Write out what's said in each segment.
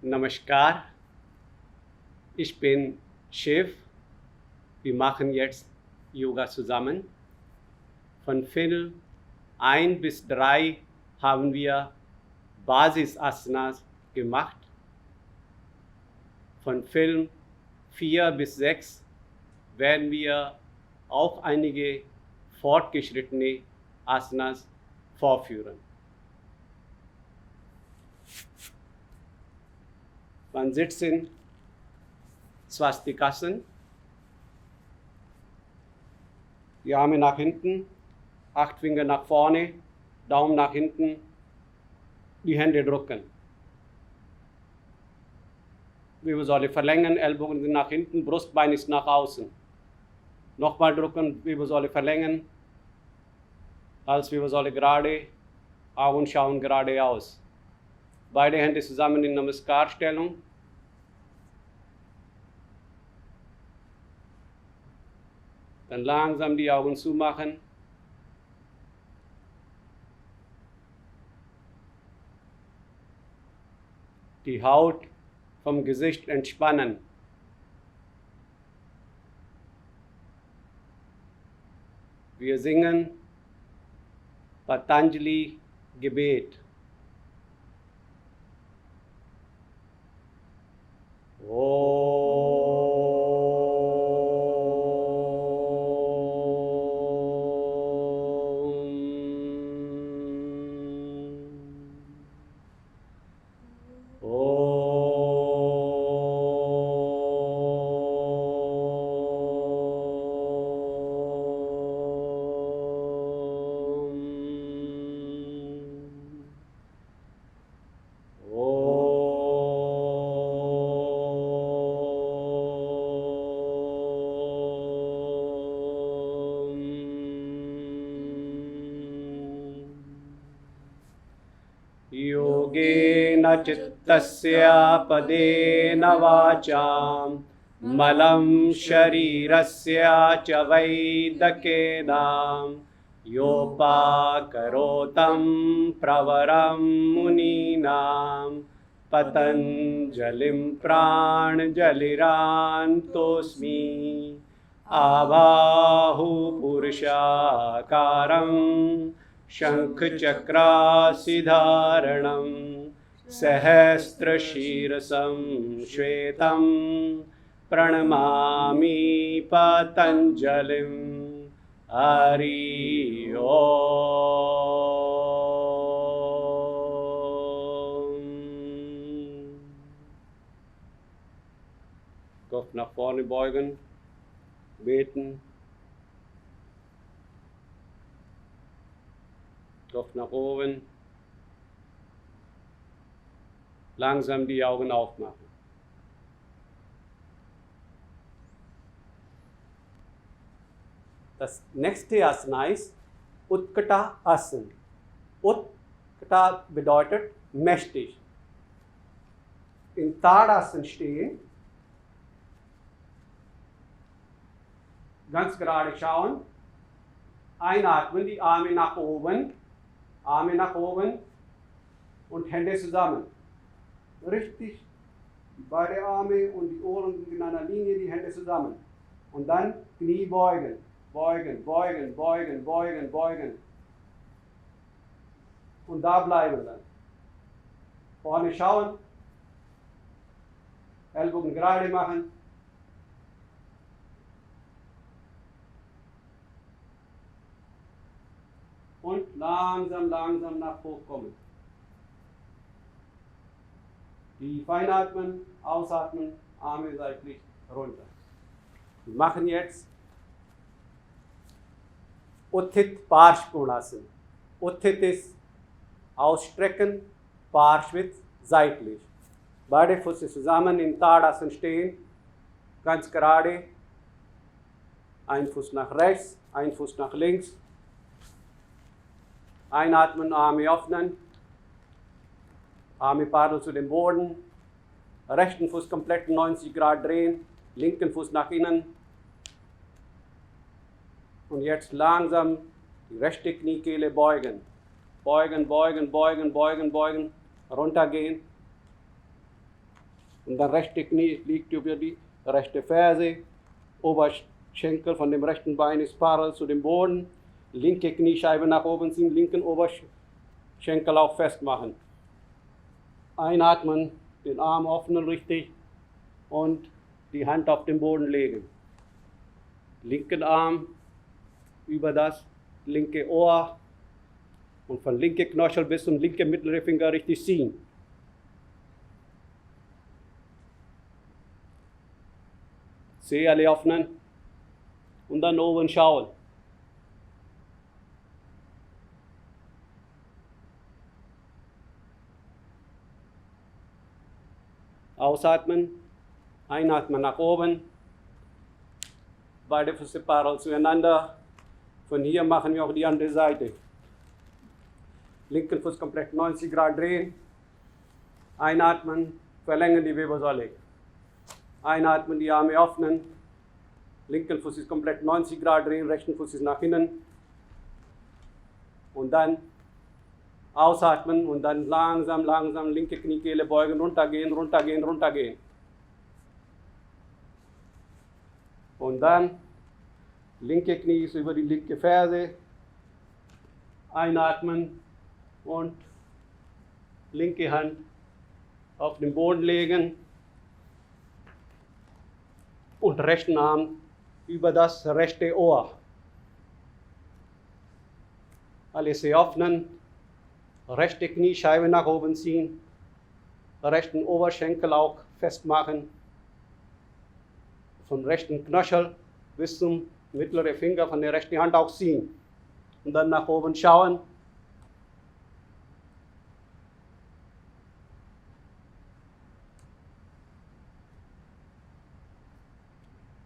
Namaskar, ich bin Shiv. Wir machen jetzt Yoga zusammen. Von Film 1 bis 3 haben wir Basisasanas gemacht. Von Film 4 bis 6 werden wir auch einige fortgeschrittene Asanas vorführen. Man sitzt in Swastikasan, die Arme nach hinten, 8 Finger nach vorne, Daumen nach hinten, die Hände drücken. Wirbelsäule verlängern, Ellbogen sind nach hinten, Brustbein ist nach außen. Nochmal drücken, Wirbelsäule verlängern, Halswirbelsäule gerade, Augen schauen geradeaus. Beide Hände zusammen in Namaskar-Stellung. Dann langsam die Augen zumachen. Die Haut vom Gesicht entspannen. Wir singen Patanjali Gebet. योगेन चित्तस्य पदेन वाचां मलं शरीरस्य च वैदकेन योपाकरोतं प्रवरं मुनीनां पतञ्जलिं प्राणजलिरान्तोऽस्मि आबाहुपुरुषाकारं शङ्खचक्रासिधारणं सहस्रशीर्षं श्वेतं प्रणमामि पतञ्जलिं हरि ओम. Kopf nach vorne beugen, beten. Kopf nach oben. Langsam die Augen aufmachen. Das nächste Asana ist Utkata Asana. Utkata bedeutet mächtig. In Tadasana stehen. Ganz gerade schauen. Einatmen, die Arme nach oben und Hände zusammen. Richtig, beide Arme und die Ohren sind in einer Linie, die Hände zusammen. Und dann Knie beugen, beugen, beugen, beugen, beugen, beugen. Und da bleiben dann. Vorne schauen, Ellbogen gerade machen. Und langsam nach hoch kommen. Tief einatmen, ausatmen, Arme seitlich runter. Wir machen jetzt Utthit Parshvkonasana. Utthit ist ausstrecken, Parshvit seitlich. Beide Füße zusammen in Tadasana stehen, ganz gerade. Ein Fuß nach rechts, ein Fuß nach links. Einatmen, Arme öffnen, Arme parallel zu dem Boden, rechten Fuß komplett 90 Grad drehen, linken Fuß nach innen und jetzt langsam die rechte Kniekehle beugen, beugen, beugen, beugen, beugen, beugen, runtergehen, Und dann rechte Knie liegt über die rechte Ferse, Oberschenkel von dem rechten Bein ist parallel zu dem Boden, linke Kniescheibe nach oben ziehen, linken Oberschenkel auch festmachen. Einatmen, den Arm öffnen richtig und die Hand auf den Boden legen. Linken Arm über das linke Ohr und von linke Knöchel bis zum linken mittleren Finger richtig ziehen. Zeh öffnen und dann oben schauen. Ausatmen, einatmen nach oben, beide Füße parallel zueinander. Von hier machen wir auch die andere Seite. Linken Fuß komplett 90 Grad drehen, einatmen, verlängern die Wirbelsäule. Einatmen, die Arme öffnen, linken Fuß ist komplett 90 Grad drehen, rechten Fuß ist nach innen. Und dann ausatmen und dann langsam, langsam linke Kniekehle beugen, runtergehen, runtergehen, runtergehen. Und dann linke Knie ist über die linke Ferse. Einatmen und linke Hand auf den Boden legen und rechten Arm über das rechte Ohr. Alles öffnen, rechte Kniescheibe nach oben ziehen, rechten Oberschenkel auch festmachen, vom rechten Knöchel bis zum mittleren Finger von der rechten Hand auch ziehen und dann nach oben schauen.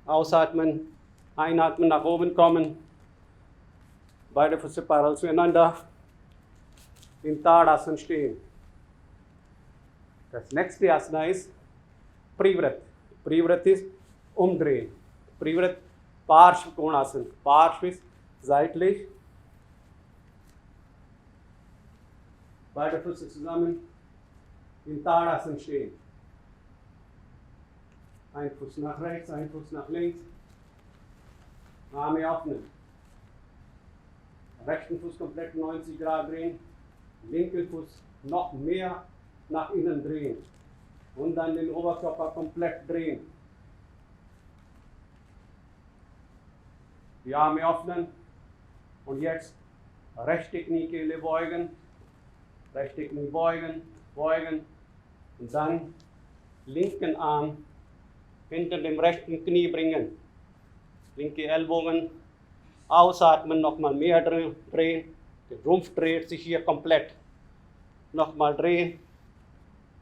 Ausatmen, einatmen, nach oben kommen, beide Füße parallel zueinander, in Tadasana stehen. Das nächste Asana ist Privrat. Privrat ist umdrehen. Privrat Parshva Konasana. Parshva ist seitlich. Beide Füße zusammen in Tadasana stehen. Ein Fuß nach rechts, ein Fuß nach links. Arme öffnen. Rechten Fuß komplett 90 Grad drehen. Linken Fuß noch mehr nach innen drehen. Und dann den Oberkörper komplett drehen. Die Arme öffnen. Und jetzt rechte Kniekehle beugen. Rechte Knie beugen, beugen. Und dann linken Arm hinter dem rechten Knie bringen. Linke Ellbogen ausatmen, nochmal mehr drehen. Der Rumpf dreht sich hier komplett. Nochmal drehen,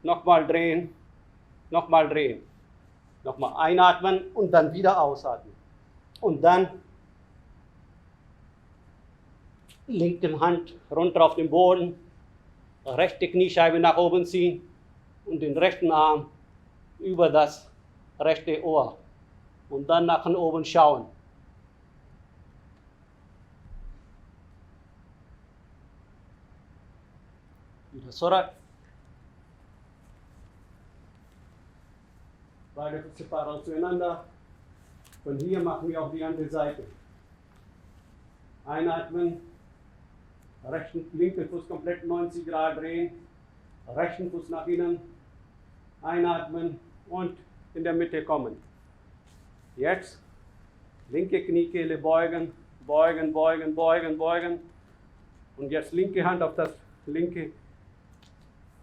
nochmal drehen, nochmal drehen. Nochmal einatmen und dann wieder ausatmen. Und dann linke Hand runter auf den Boden, rechte Kniescheibe nach oben ziehen und den rechten Arm über das rechte Ohr und dann nach oben schauen. Wieder zurück. Beide Füße parallel zueinander. Von hier machen wir auch die andere Seite. Einatmen, linken Fuß komplett 90 Grad drehen, rechten Fuß nach innen, einatmen und in der Mitte kommen. Jetzt linke Kniekehle beugen, beugen, beugen, beugen, beugen. Und jetzt linke Hand auf das linke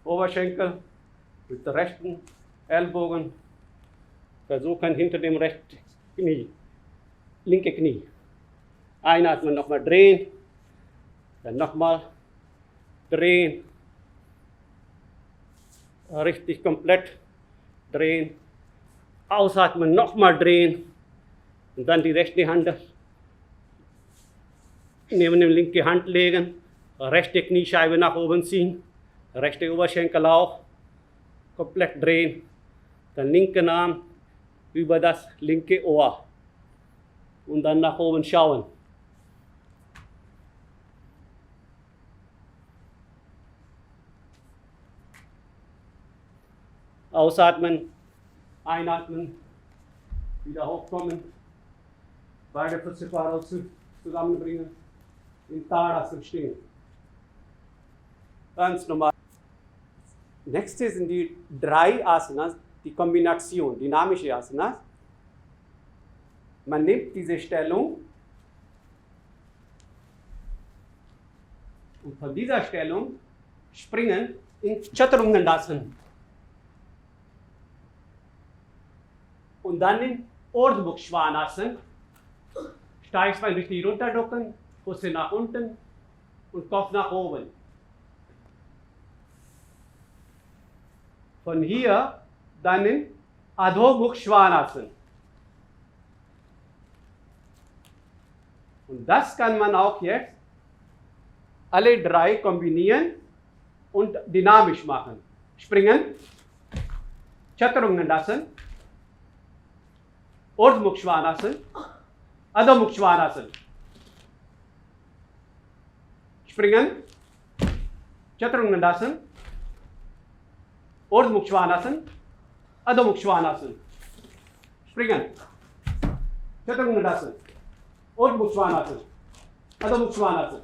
Oberschenkel mit der rechten Ellbogen. Versuchen hinter dem rechten Knie, linke Knie. Einatmen, nochmal drehen, dann nochmal drehen, richtig komplett drehen. Ausatmen, nochmal drehen und dann die rechte Hand neben die linke Hand legen, rechte Kniescheibe nach oben ziehen, rechte Oberschenkel auch, komplett drehen, dann linken Arm über das linke Ohr und dann nach oben schauen. Ausatmen, Einatmen, wieder hochkommen, beide Füße parallel zusammenbringen, in Tadasana stehen. Ganz normal. Nächstes sind die 3 Asanas, die Kombination, dynamische Asanas. Man nimmt diese Stellung und von dieser Stellung springen in Chaturangandasana. Und dann in Urdhva Svanasana. Steißbein richtig runterducken, Füße nach unten und Kopf nach oben. Von hier dann in Adho Svanasana. Und das kann man auch jetzt alle 3 kombinieren und dynamisch machen. Springen, Chaturangandasana, Urdhva Svanasana, Adho Svanasana. Springen, Chaturangandasana, Urdhva Svanasana, Adho Svanasana. Springen, Chaturangandasana, Urdhva Svanasana, Adho Svanasana.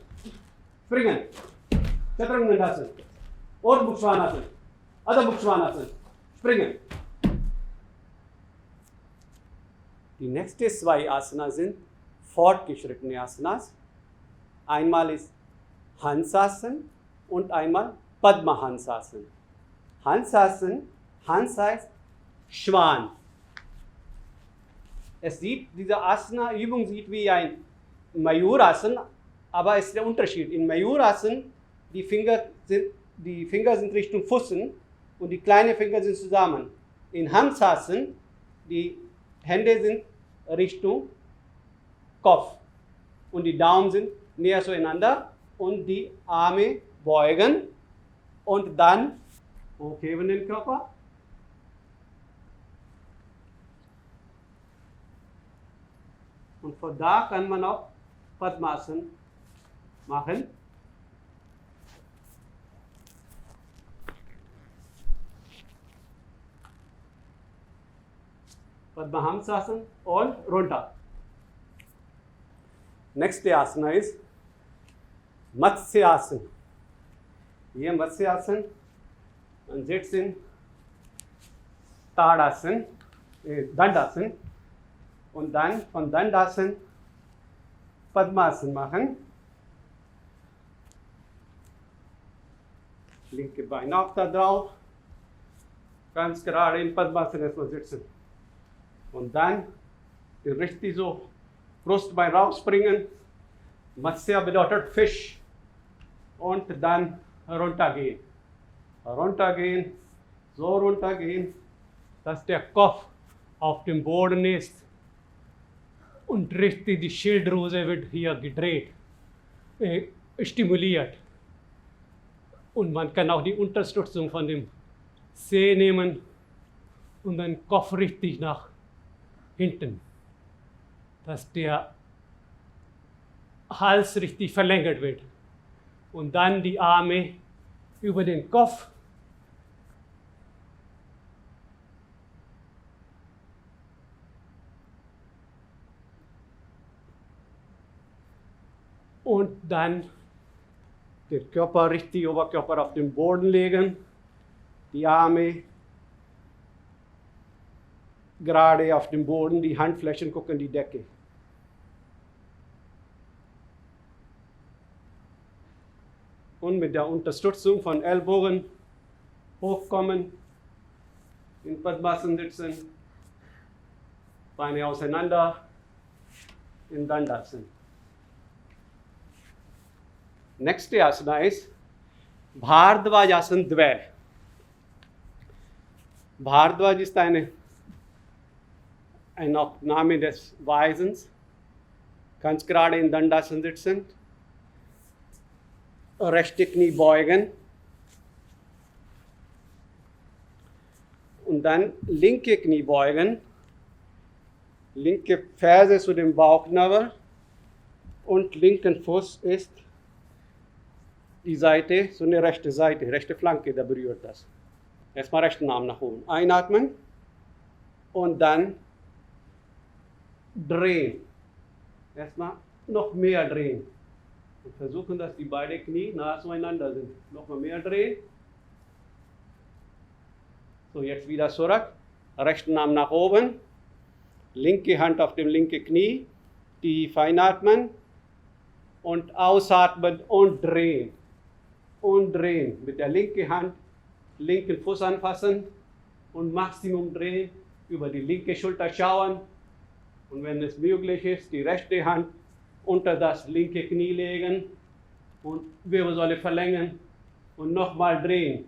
Springen, Chaturangandasana, Urdhva Svanasana, Adho Svanasana. Springen. Die nächsten 2 Asanas sind fortgeschrittene Asanas. Einmal ist Hansasana und einmal Padmahansasana. Hansasana, Hans heißt Schwan. Diese Asana-Übung sieht wie ein Mayurasana, aber es ist der Unterschied. In Mayurasana, die Finger sind Richtung Füßen und die kleinen Finger sind zusammen. In Hansasana, die Hände sind Richtung Kopf und die Daumen sind näher zueinander und die Arme beugen und dann hochheben den Körper. Und von da kann man auch Padmasana machen. Padmahamsasana und runter. Nächste Asana ist Matsyasana. Hier Matsyasana, man sitzt in Tadasana, Dandasana und dann von Dandasana Padmasana machen. Linke Bein auch da drauf, ganz gerade in Padmasana erstmal sitzen. Und dann richtig so Brustbein rausspringen. Matsya bedeutet Fisch. Und dann runtergehen. Runtergehen, so runtergehen, dass der Kopf auf dem Boden ist. Und richtig die Schilddrüse wird hier gedreht, stimuliert. Und man kann auch die Unterstützung von dem See nehmen und den Kopf richtig nach hinten, dass der Hals richtig verlängert wird und dann die Arme über den Kopf und dann den Körper richtig, Oberkörper auf den Boden legen, die Arme gerade auf dem Boden, die Handflächen gucken die Decke. Und mit der Unterstützung von Ellbogen hochkommen, in Padmasana sitzen, Beine auseinander, in Dandasana. Nächste Asana ist Bhardvajasana 2. Bhardvaj ist ein Name des Weisens, ganz gerade in Dandasana sitzen, rechte Knie beugen und dann linke Knie beugen, linke Ferse zu dem Bauchnabel und linken Fuß ist die Seite, so eine rechte Seite, rechte Flanke, da berührt das. Erstmal rechten Arm nach oben. Einatmen. und dann drehen. Erstmal noch mehr drehen. Und versuchen, dass die beiden Knie nah zueinander sind. Nochmal mehr drehen. So, jetzt wieder zurück. Rechten Arm nach oben. Linke Hand auf dem linken Knie. Tief einatmen. Und ausatmen und drehen. Und drehen. Mit der linken Hand linken Fuß anfassen. Und Maximum drehen. Über die linke Schulter schauen. Und wenn es möglich ist, die rechte Hand unter das linke Knie legen und Wirbelsäule verlängern und nochmal drehen.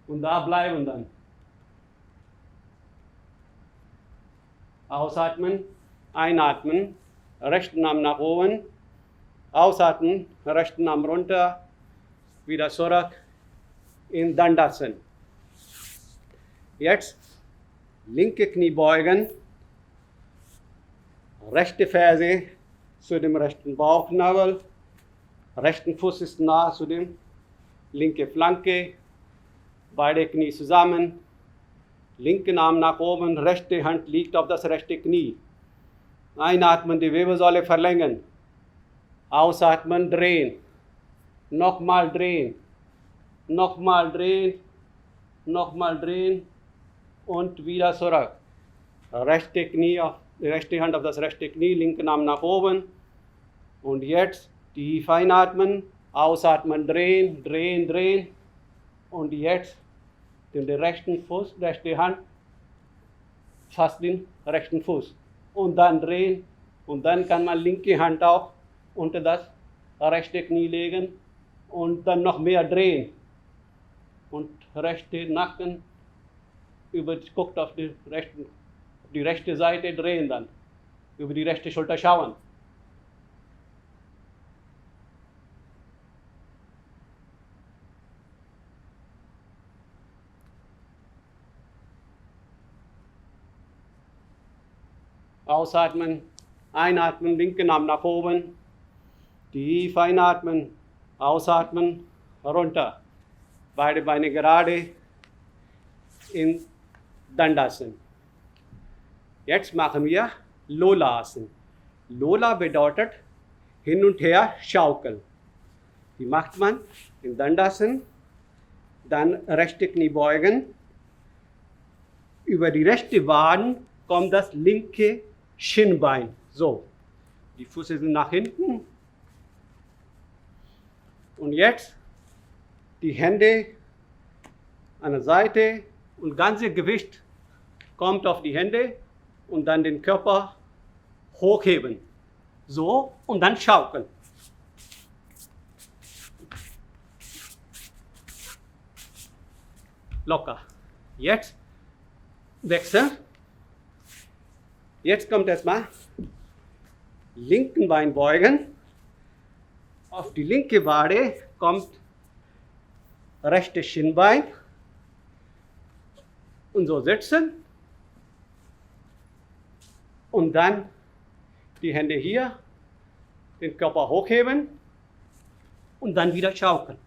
Und da bleiben dann. Ausatmen, einatmen, rechten Arm nach oben, ausatmen, rechten Arm runter, wieder zurück in Dandasana. Jetzt linke Knie beugen, rechte Ferse zu dem rechten Bauchnabel, rechten Fuß ist nah zu dem linke Flanke, beide Knie zusammen, linken Arm nach oben, rechte Hand liegt auf das rechte Knie. Einatmen, die Wirbelsäule verlängern, ausatmen, drehen, nochmal drehen, nochmal drehen, nochmal drehen und wieder zurück. Rechte Hand auf das rechte Knie, linken Arm nach oben. Und jetzt tief einatmen, ausatmen, drehen, drehen, drehen. Und jetzt den rechten Fuß, rechte Hand, fast den rechten Fuß. Und dann drehen. Und dann kann man linke Hand auch unter das rechte Knie legen. Und dann noch mehr drehen. Und rechte Nacken guckt auf die rechte Seite, drehen dann. Über die rechte Schulter schauen. Ausatmen, einatmen, linken Arm nach oben. Tief einatmen, ausatmen, runter. Beide Beine gerade in Dandasana. Jetzt machen wir Lola Asana. Lola bedeutet hin und her schaukeln. Die macht man in Dandasana. Dann rechte Knie beugen. Über die rechte Wade kommt das linke Schienbein. So. Die Füße sind nach hinten. Und jetzt die Hände an der Seite und das ganze Gewicht kommt auf die Hände und dann den Körper hochheben. So und dann schaukeln. Locker. Jetzt wechseln. Jetzt kommt erstmal linken Bein beugen. Auf die linke Wade kommt rechte Schienbein. Und so sitzen. Und dann die Hände hier, den Körper hochheben und dann wieder schaukeln.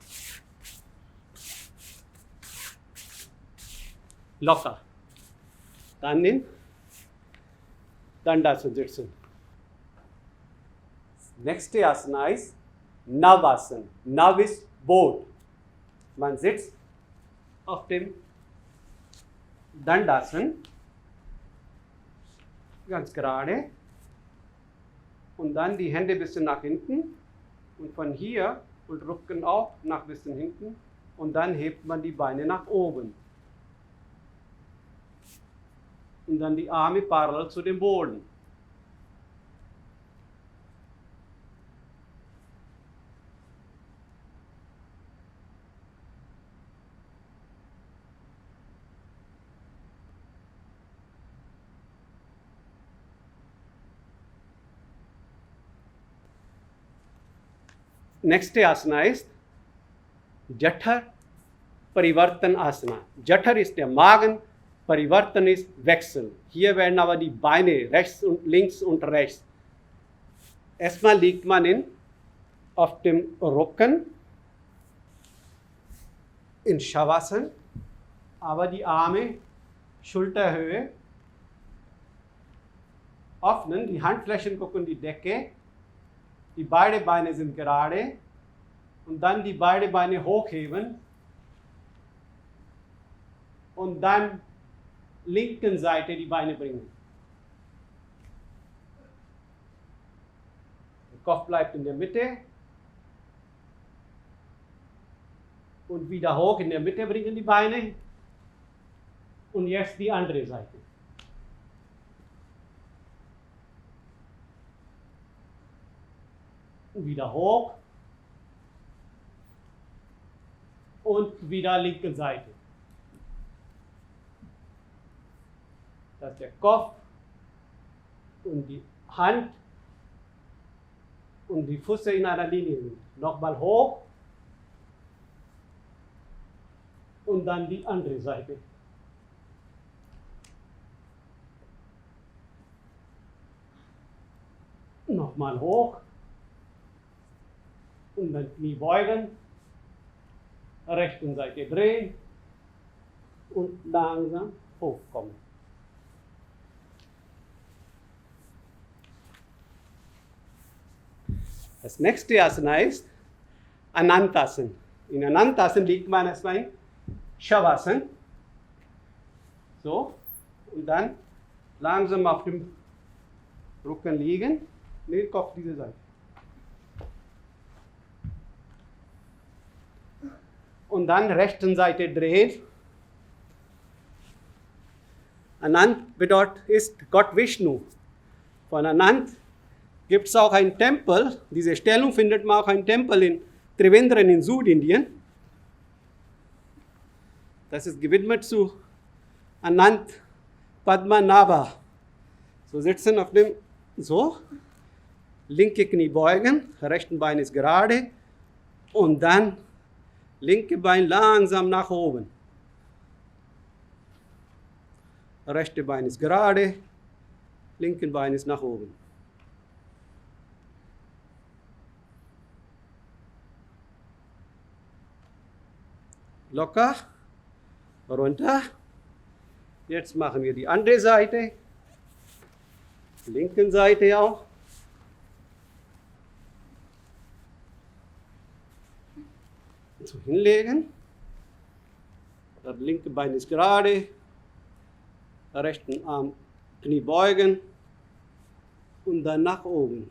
Locker. Dann in Dandasana sitzen. Nächste Asana ist Navasana. Nav ist Boot. Man sitzt auf dem Dandasana, ganz gerade, und dann die Hände ein bisschen nach hinten und von hier und Rücken auch nach ein bisschen hinten und dann hebt man die Beine nach oben. Und dann die Arme parallel zu dem Boden. Nächste Asana ist Jatthar Parivartan Asana. Jatthar ist der Magen, Parivartan ist Wechsel. Hier werden aber die Beine rechts und links und rechts. Erstmal liegt man auf dem Rücken in Shavasana, aber die Arme Schulterhöhe. Öffnen, die Handflächen gucken die Decke. Die beiden Beine sind gerade. Und dann die beiden Beine hochheben. Und dann linken Seite die Beine bringen. Der Kopf bleibt in der Mitte. Und wieder hoch in der Mitte bringen die Beine. Und jetzt die andere Seite. Und wieder hoch. Und wieder linke Seite. Dass der Kopf und die Hand und die Füße in einer Linie sind. Nochmal hoch und dann die andere Seite. Nochmal hoch und dann Knie beugen, rechten Seite drehen und langsam hochkommen. Das nächste Asana ist Anantasana. In Anantasana liegt man erstmal in Shavasana. So, und dann langsam auf dem Rücken liegen, den Kopf diese Seite. Und dann rechten Seite drehen. Anand bedeutet ist Gott Vishnu. Von Anand gibt es auch einen Tempel. Diese Stellung findet man auch einen Tempel in Trivandrum in Südindien. Das ist gewidmet zu Anand Padmanabha. So sitzen auf dem, so, linke Knie beugen, rechten Bein ist gerade und dann linke Bein langsam nach oben. Rechte Bein ist gerade, linke Bein ist nach oben. Locker, runter. Jetzt machen wir die andere Seite, linken Seite auch. So hinlegen. Das linke Bein ist gerade, rechten Arm Knie beugen und dann nach oben.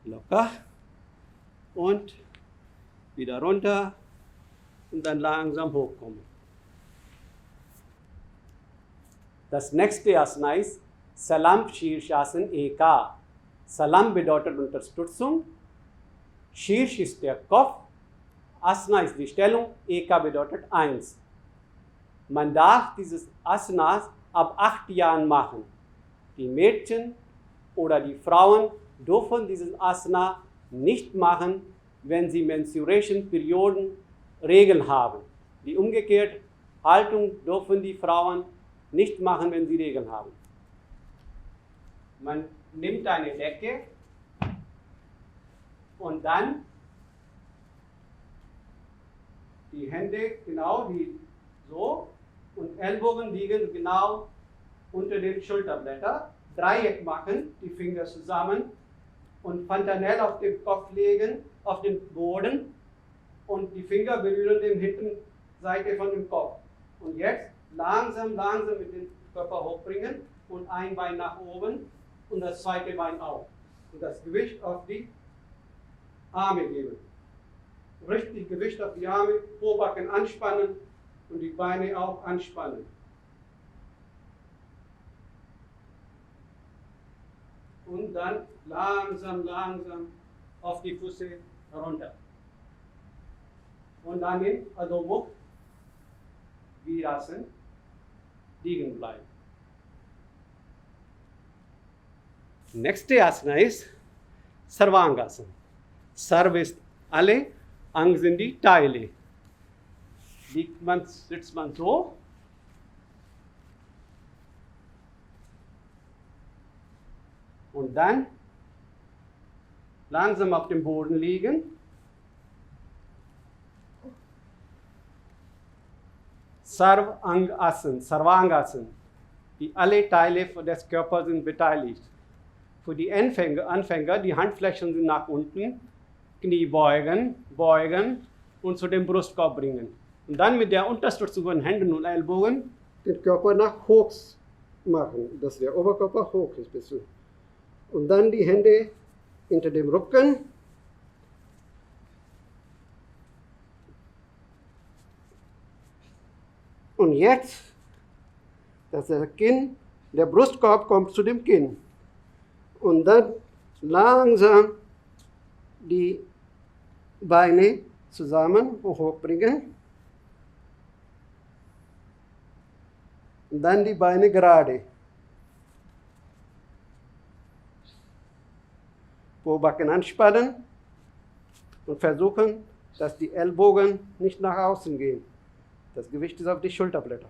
Locker und wieder runter und dann langsam hochkommen. Das nächste Asana ist Salam Shirshasana Eka. Salam bedeutet Unterstützung. Shirsh ist der Kopf. Asana ist die Stellung. Eka bedeutet 1. Man darf dieses Asanas ab 8 Jahren machen. Die Mädchen oder die Frauen dürfen dieses Asana nicht machen, wenn sie Menstruation-Perioden Regeln haben. Die umgekehrte Haltung dürfen die Frauen nicht machen, wenn sie Regeln haben. Man nimmt eine Decke und dann die Hände genau so und Ellbogen liegen genau unter den Schulterblättern. Dreieck machen, die Finger zusammen und Fontanelle auf den Kopf legen, auf den Boden und die Finger berühren die Hinterseite von dem Kopf. Und jetzt langsam mit dem Körper hochbringen und ein Bein nach oben und das zweite Bein auf. Und das Gewicht auf die Arme geben. Richtig Gewicht auf die Arme, Oberbacken anspannen und die Beine auch anspannen. Und dann langsam auf die Füße runter. Und dann in Adho Mukha Virasana liegen bleiben. Nächste Asana ist Sarvangasana. Sarva ist alle, Ang sind die Teile. Sitzt man so Und dann langsam auf dem Boden liegen. Sarvangasana. Die alle Teile des Körpers sind beteiligt. Für die Anfänger, die Handflächen sind nach unten, Knie beugen, beugen und zu dem Brustkorb bringen. Und dann mit der Unterstützung von Händen und Ellbogen den Körper nach hoch machen, dass der Oberkörper hoch ist. Bisschen. Und dann die Hände hinter dem Rücken. Und jetzt, dass der Kinn, der Brustkorb kommt zu dem Kinn. Und dann langsam die Beine zusammen und hochbringen. Und dann die Beine gerade. Pobacken anspannen und versuchen, dass die Ellbogen nicht nach außen gehen. Das Gewicht ist auf die Schulterblätter.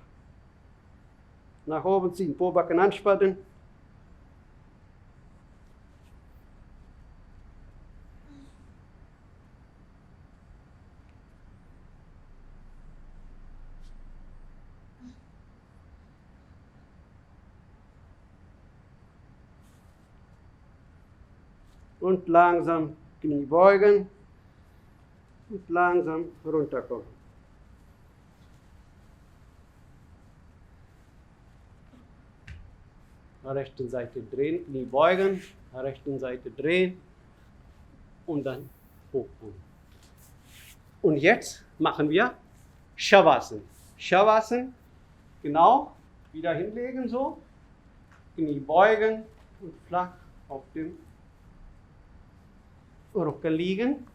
Nach oben ziehen, Pobacken anspannen. Und langsam Knie beugen und langsam runterkommen. Rechten Seite drehen, Knie beugen, rechten Seite drehen und dann hochkommen. Und jetzt machen wir Shavasana. Shavasana, genau, wieder hinlegen so, Knie beugen und flach auf dem Rücken liegen.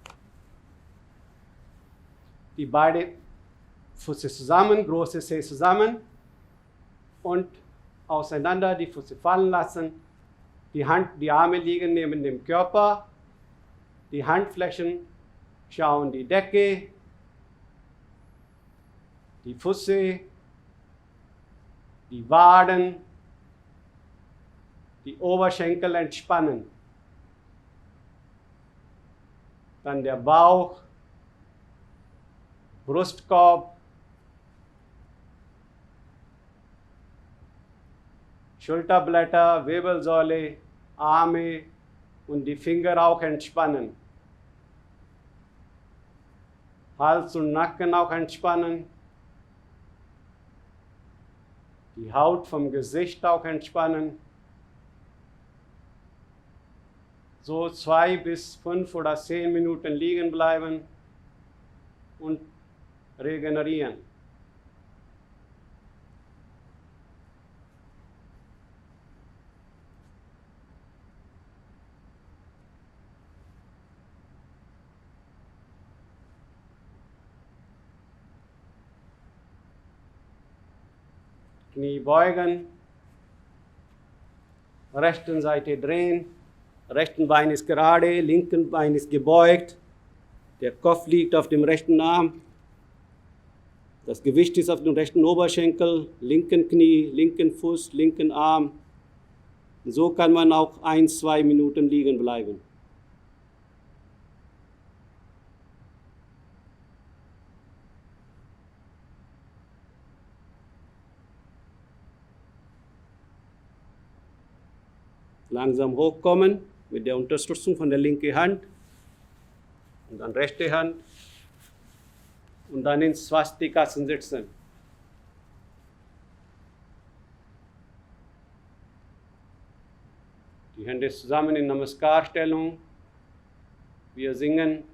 Die beiden Füße zusammen, große Zeh zusammen und auseinander die Füße fallen lassen. Die Arme liegen neben dem Körper. Die Handflächen schauen die Decke. Die Füße, die Waden, die Oberschenkel entspannen. Dann der Bauch, Brustkorb, Schulterblätter, Wirbelsäule, Arme und die Finger auch entspannen. Hals und Nacken auch entspannen. Die Haut vom Gesicht auch entspannen. So 2 bis 5 oder 10 Minuten liegen bleiben und regenerieren. Knie beugen, rechten Seite drehen. Rechten Bein ist gerade, linken Bein ist gebeugt. Der Kopf liegt auf dem rechten Arm. Das Gewicht ist auf dem rechten Oberschenkel, linken Knie, linken Fuß, linken Arm. So kann man auch 1, 2 Minuten liegen bleiben. Langsam hochkommen mit der Unterstützung von der linken Hand und dann rechte Hand und dann in Swastikasana sitzen. Die Hände zusammen in Namaskar-Stellung. Wir singen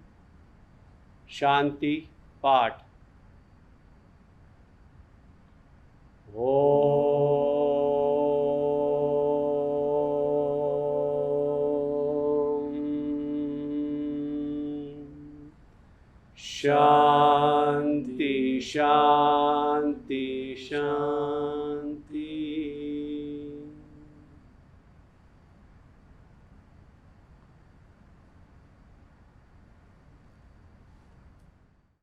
Shanti Part. Shanti, Shanti, Shanti.